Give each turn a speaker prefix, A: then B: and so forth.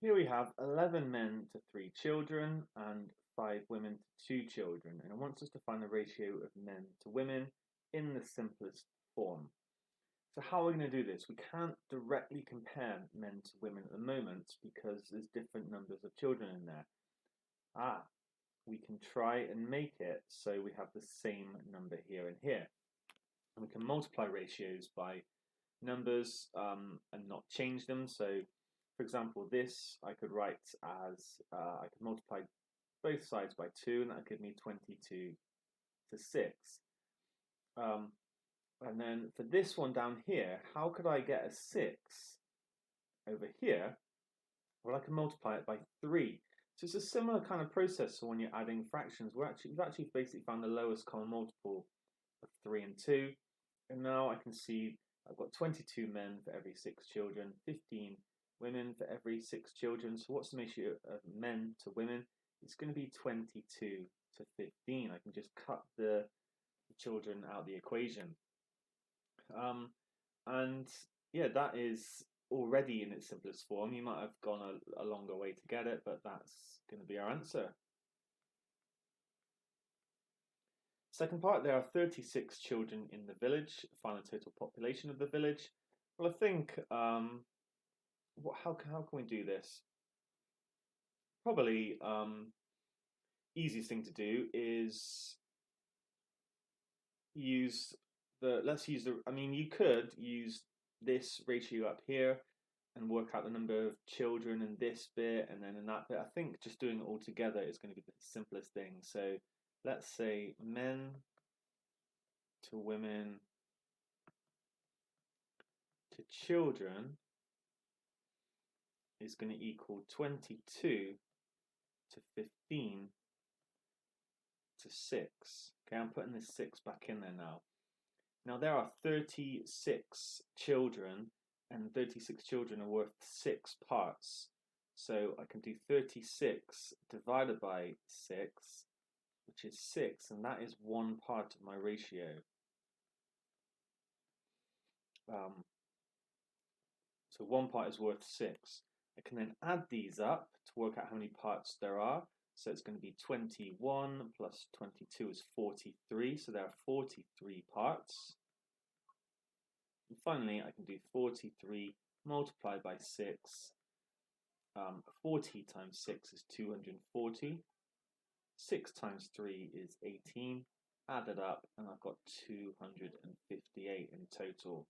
A: Here we have 11 men to 3 children and 5 women to 2 children, and it wants us to find the ratio of men to women in the simplest form. So how are we going to do this? We can't directly compare men to women at the moment because there's different numbers of children in there. We can try and make it so we have the same number here and here. And we can multiply ratios by numbers and not change them. So for example, this I could write as, I could multiply both sides by 2, and that would give me 22 to 6. Um, and then for this one down here, how could I get a 6 over here? Well, I can multiply it by 3. So it's a similar kind of process to when you're adding fractions. We've actually basically found the lowest common multiple of 3 and 2. And now I can see I've got 22 men for every 6 children, 15 women for every 6 children. So what's the ratio of men to women? It's going to be 22 to 15. I can just cut the children out of the equation. Um, and yeah, that is already in its simplest form. You might have gone a longer way to get it, but that's going to be our answer. Second part, there are 36 children in the village. Find the total population of the village. Well, I think, how can we do this? Probably easiest thing to do is let's use the, I mean, you could use this ratio up here and work out the number of children in this bit and then in that bit. I think just doing it all together is going to be the simplest thing. So let's say men to women to children is going to equal 22 to 15 to 6. Okay, I'm putting this 6 back in there now. Now there are 36 children, and 36 children are worth 6 parts. So I can do 36 divided by 6, which is 6, and that is 1 part of my ratio. So 1 part is worth 6. I can then add these up to work out how many parts there are. So it's going to be 21 plus 22 is 43. So there are 43 parts. And finally, I can do 43 multiplied by 6. 40 times 6 is 240. 6 times 3 is 18. Add it up, and I've got 258 in total.